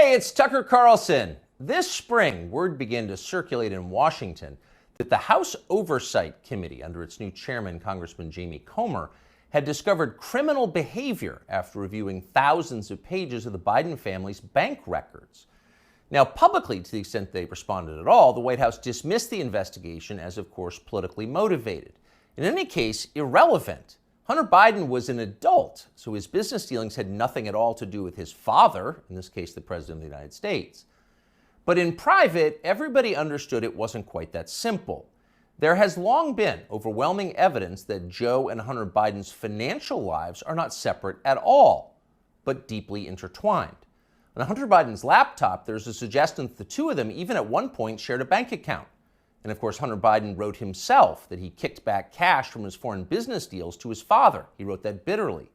Hey, it's Tucker Carlson. This spring, word began to circulate in Washington that the House Oversight Committee, under its new chairman, Congressman Jamie Comer, had discovered criminal behavior after reviewing thousands of pages of the Biden family's bank records. Now, publicly, to the extent they responded at all, the White House dismissed the investigation as, of course, politically motivated. In any case, irrelevant. Hunter Biden was an adult, so his business dealings had nothing at all to do with his father, in this case, the President of the United States. But in private, everybody understood it wasn't quite that simple. There has long been overwhelming evidence that Joe and Hunter Biden's financial lives are not separate at all, but deeply intertwined. On Hunter Biden's laptop, there's a suggestion that the two of them even at one point shared a bank account. And of course, Hunter Biden wrote himself that he kicked back cash from his foreign business deals to his father. He wrote that bitterly.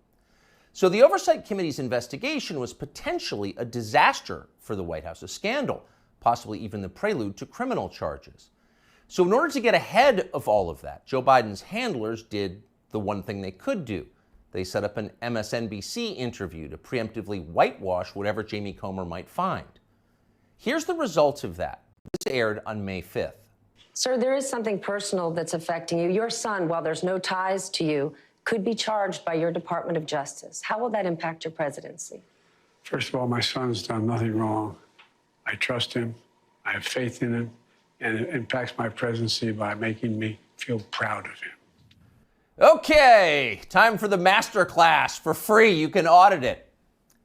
So the Oversight Committee's investigation was potentially a disaster for the White House, a scandal, possibly even the prelude to criminal charges. So in order to get ahead of all of that, Joe Biden's handlers did the one thing they could do. They set up an MSNBC interview to preemptively whitewash whatever Jamie Comer might find. Here's the results of that. This aired on May 5th. Sir, there is something personal that's affecting you. Your son, while there's no ties to you, could be charged by your Department of Justice. How will that impact your presidency? First of all, my son's done nothing wrong. I trust him. I have faith in him. And it impacts my presidency by making me feel proud of him. Okay, time for the master class. For free, you can audit it.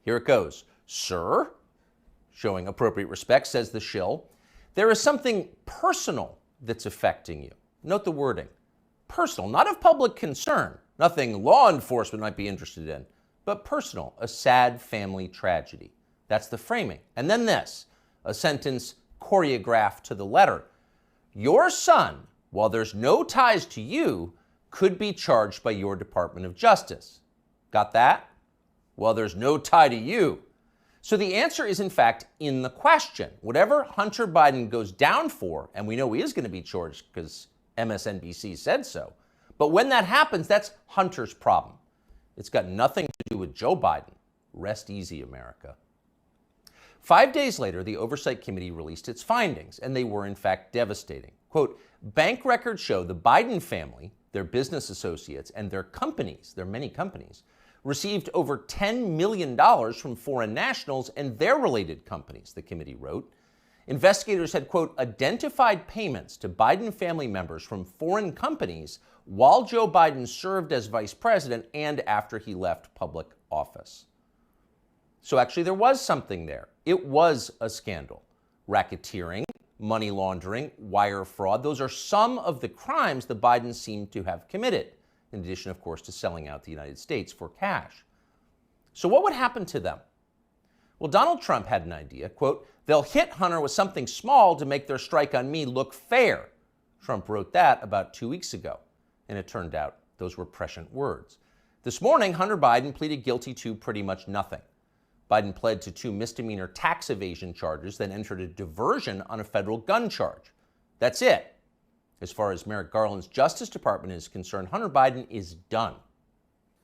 Here it goes. Sir, showing appropriate respect, says the shill, there is something personal that's affecting you. Note the wording. Personal, not of public concern, nothing law enforcement might be interested in, but personal, a sad family tragedy. That's the framing. And then this, a sentence choreographed to the letter. Your son, while there's no ties to you, could be charged by your Department of Justice. Got that? Well, there's no tie to you. So the answer is, in fact, in the question. Whatever Hunter Biden goes down for, and we know he is going to be charged because MSNBC said so, but when that happens, that's Hunter's problem. It's got nothing to do with Joe Biden. Rest easy, America. 5 days later, the Oversight Committee released its findings, and they were, in fact, devastating. Quote, bank records show the Biden family, their business associates, and their companies, their many companies, received over $10 million from foreign nationals and their related companies, the committee wrote. Investigators had, quote, identified payments to Biden family members from foreign companies while Joe Biden served as vice president and after he left public office. So actually there was something there. It was a scandal. Racketeering, money laundering, wire fraud, those are some of the crimes the Bidens seem to have committed, in addition, of course, to selling out the United States for cash. So what would happen to them? Well, Donald Trump had an idea, quote, they'll hit Hunter with something small to make their strike on me look fair. Trump wrote that about 2 weeks ago, and it turned out those were prescient words. This morning, Hunter Biden pleaded guilty to pretty much nothing. Biden pled to 2 misdemeanor tax evasion charges, then entered a diversion on a federal gun charge. That's it. As far as Merrick Garland's Justice Department is concerned, Hunter Biden is done.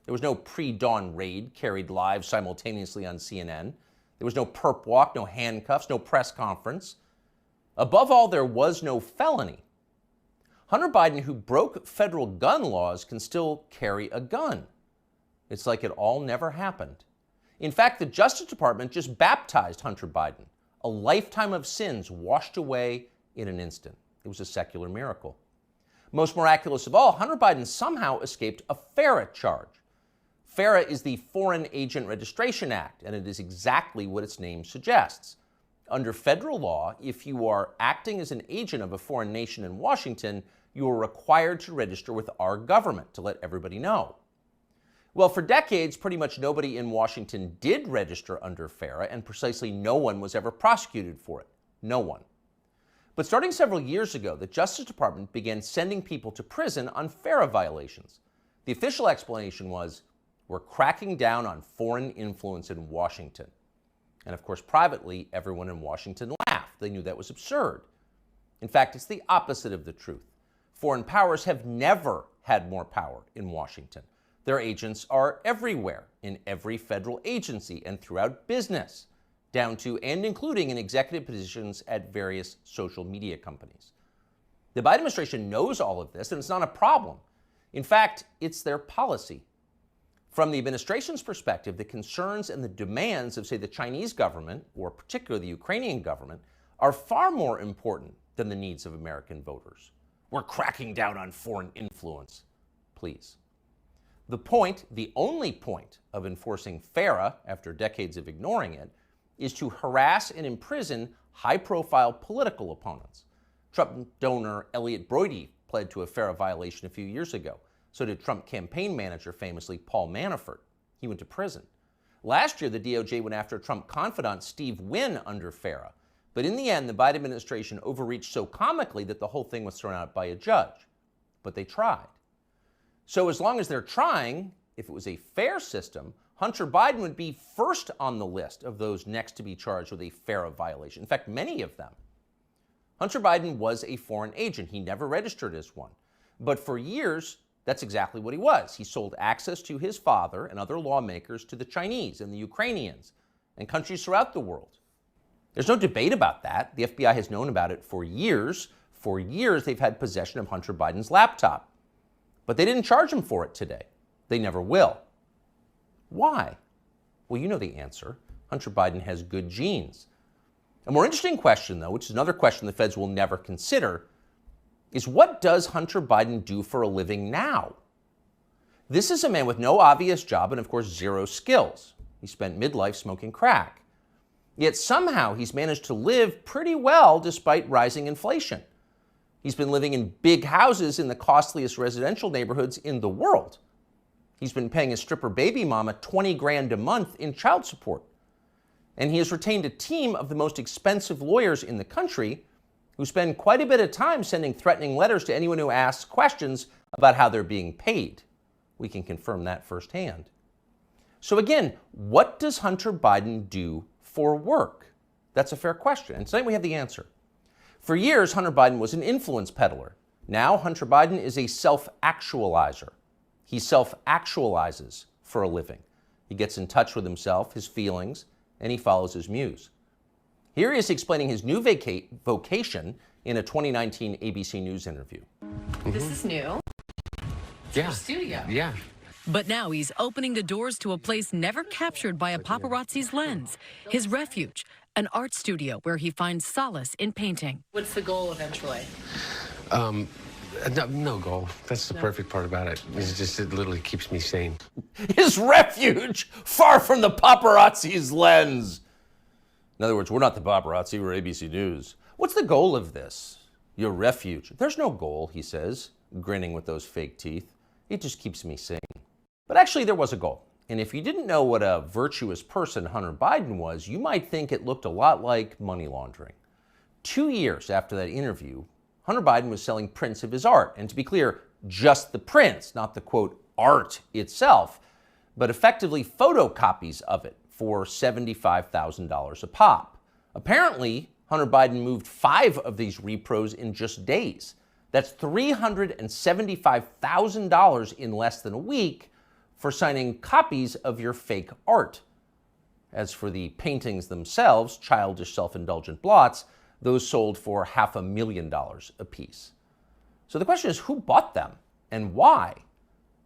There was no pre-dawn raid carried live simultaneously on CNN. There was no perp walk, no handcuffs, no press conference. Above all, there was no felony. Hunter Biden, who broke federal gun laws, can still carry a gun. It's like it all never happened. In fact, the Justice Department just baptized Hunter Biden, a lifetime of sins washed away in an instant. It was a secular miracle. Most miraculous of all, Hunter Biden somehow escaped a FARA charge. FARA is the Foreign Agent Registration Act, and it is exactly what its name suggests. Under federal law, if you are acting as an agent of a foreign nation in Washington, you are required to register with our government to let everybody know. Well, for decades, pretty much nobody in Washington did register under FARA, and precisely no one was ever prosecuted for it. No one. But starting several years ago, the Justice Department began sending people to prison on FARA violations. The official explanation was, we're cracking down on foreign influence in Washington. And of course, privately, everyone in Washington laughed. They knew that was absurd. In fact, it's the opposite of the truth. Foreign powers have never had more power in Washington. Their agents are everywhere, in every federal agency and throughout business. down to and including in executive positions at various social media companies. The Biden administration knows all of this, and it's not a problem. In fact, it's their policy. From the administration's perspective, the concerns and the demands of, say, the Chinese government, or particularly the Ukrainian government, are far more important than the needs of American voters. We're cracking down on foreign influence. Please. The point, the only point of enforcing FARA, after decades of ignoring it, is to harass and imprison high-profile political opponents. Trump donor Elliot Broidy pled to a FARA violation a few years ago. So did Trump campaign manager, famously Paul Manafort. He went to prison. Last year, the DOJ went after Trump confidant Steve Wynn under FARA. But in the end, the Biden administration overreached so comically that the whole thing was thrown out by a judge. But they tried. So as long as they're trying, if it was a fair system, Hunter Biden would be first on the list of those next to be charged with a FARA violation. In fact, many of them. Hunter Biden was a foreign agent. He never registered as one. But for years, that's exactly what he was. He sold access to his father and other lawmakers to the Chinese and the Ukrainians and countries throughout the world. There's no debate about that. The FBI has known about it for years. For years, they've had possession of Hunter Biden's laptop. But they didn't charge him for it today. They never will. Why? Well, you know the answer. Hunter Biden has good genes. A more interesting question, though, which is another question the feds will never consider, is what does Hunter Biden do for a living now? This is a man with no obvious job and, of course, zero skills. He spent midlife smoking crack. Yet somehow he's managed to live pretty well despite rising inflation. He's been living in big houses in the costliest residential neighborhoods in the world. He's been paying his stripper baby mama $20 grand a month in child support. And he has retained a team of the most expensive lawyers in the country who spend quite a bit of time sending threatening letters to anyone who asks questions about how they're being paid. We can confirm that firsthand. So again, what does Hunter Biden do for work? That's a fair question, and tonight we have the answer. For years, Hunter Biden was an influence peddler. Now, Hunter Biden is a self-actualizer. He self-actualizes for a living. He gets in touch with himself, his feelings, and he follows his muse. Here he is explaining his new vocation in a 2019 ABC News interview. This is new. It's Yeah. your studio. Yeah. But now he's opening the doors to a place never captured by a paparazzi's lens, his refuge, an art studio where he finds solace in painting. What's the goal eventually? No goal. That's the perfect part about it. It's just, it literally keeps me sane. His refuge, far from the paparazzi's lens. In other words, we're not the paparazzi, we're ABC News. What's the goal of this? Your refuge. There's no goal, he says, grinning with those fake teeth. It just keeps me sane. But actually, there was a goal. And if you didn't know what a virtuous person Hunter Biden was, you might think it looked a lot like money laundering. 2 years after that interview, Hunter Biden was selling prints of his art. And to be clear, just the prints, not the, quote, art itself, but effectively photocopies of it for $75,000 a pop. Apparently, Hunter Biden moved 5 of these repros in just days. That's $375,000 in less than a week for signing copies of your fake art. As for the paintings themselves, childish self-indulgent blots, those sold for $500,000 apiece. So the question is, who bought them and why?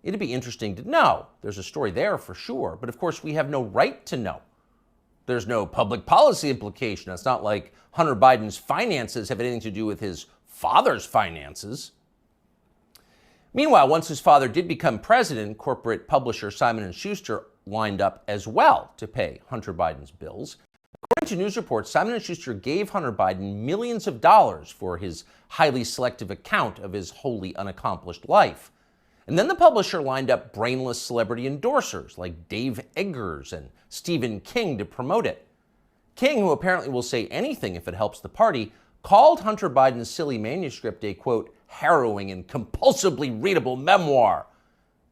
It'd be interesting to know. There's a story there for sure, but of course we have no right to know. There's no public policy implication. It's not like Hunter Biden's finances have anything to do with his father's finances. Meanwhile, once his father did become president, corporate publisher Simon & Schuster lined up as well to pay Hunter Biden's bills. According to news reports, Simon & Schuster gave Hunter Biden millions of dollars for his highly selective account of his wholly unaccomplished life. And then the publisher lined up brainless celebrity endorsers like Dave Eggers and Stephen King to promote it. King, who apparently will say anything if it helps the party, called Hunter Biden's silly manuscript a, quote, harrowing and compulsively readable memoir.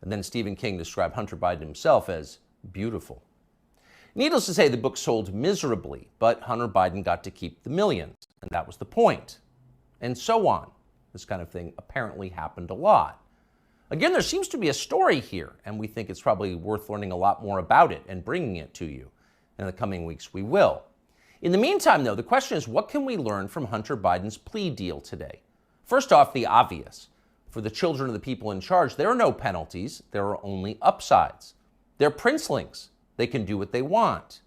And then Stephen King described Hunter Biden himself as beautiful. Needless to say, the book sold miserably, but Hunter Biden got to keep the millions, and that was the point. And so on. This kind of thing apparently happened a lot. Again, there seems to be a story here, and we think it's probably worth learning a lot more about it and bringing it to you. In the coming weeks, we will. In the meantime, though, the question is, what can we learn from Hunter Biden's plea deal today? First off, the obvious. For the children of the people in charge, there are no penalties. There are only upsides. They're princelings. They can do what they want.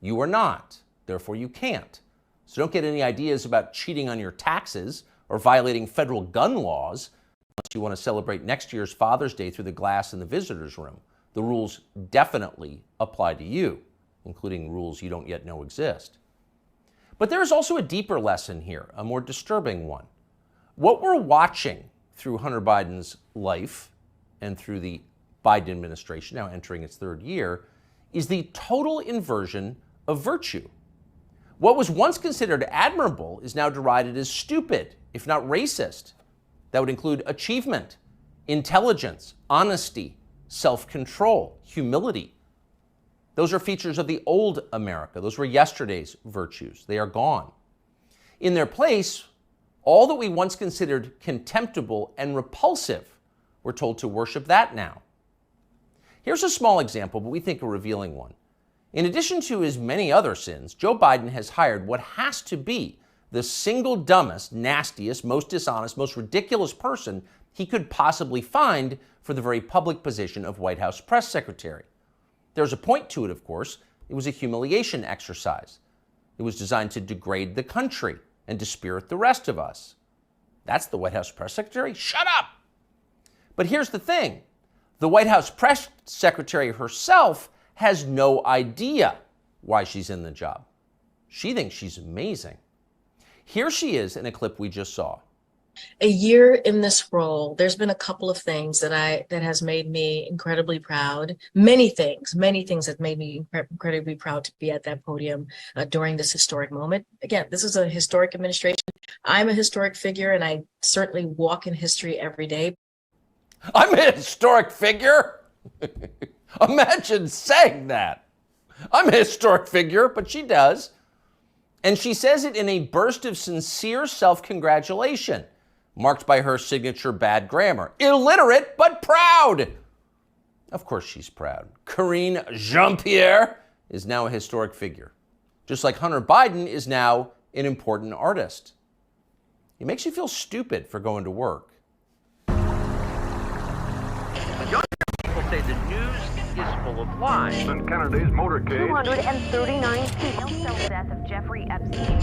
You are not. Therefore, you can't. So don't get any ideas about cheating on your taxes or violating federal gun laws unless you want to celebrate next year's Father's Day through the glass in the visitor's room. The rules definitely apply to you, including rules you don't yet know exist. But there is also a deeper lesson here, a more disturbing one. What we're watching through Hunter Biden's life and through the Biden administration, now entering its third year, is the total inversion of virtue. What was once considered admirable is now derided as stupid, if not racist. That would include achievement, intelligence, honesty, self-control, humility. Those are features of the old America. Those were yesterday's virtues. They are gone. In their place, all that we once considered contemptible and repulsive, we're told to worship that now. Here's a small example, but we think a revealing one. In addition to his many other sins, Joe Biden has hired what has to be the single dumbest, nastiest, most dishonest, most ridiculous person he could possibly find for the very public position of White House press secretary. There's a point to it, of course. It was a humiliation exercise. It was designed to degrade the country and dispirit the rest of us. That's the White House press secretary? Shut up! But here's the thing. The White House press secretary herself has no idea why she's in the job. She thinks she's amazing. Here she is in a clip we just saw. A year in this role, there's been a couple of things that has made me incredibly proud. Many things that made me incredibly proud to be at that podium during this historic moment. Again, this is a historic administration. I'm a historic figure, and I certainly walk in history every day. I'm a historic figure? Imagine saying that. I'm a historic figure, but she does. And she says it in a burst of sincere self-congratulation, marked by her signature bad grammar. Illiterate, but proud. Of course she's proud. Karine Jean-Pierre is now a historic figure, just like Hunter Biden is now an important artist. It makes you feel stupid for going to work. People say the news is full of lies. Kennedy's motorcade. 239 people. Death of Jeffrey Epstein.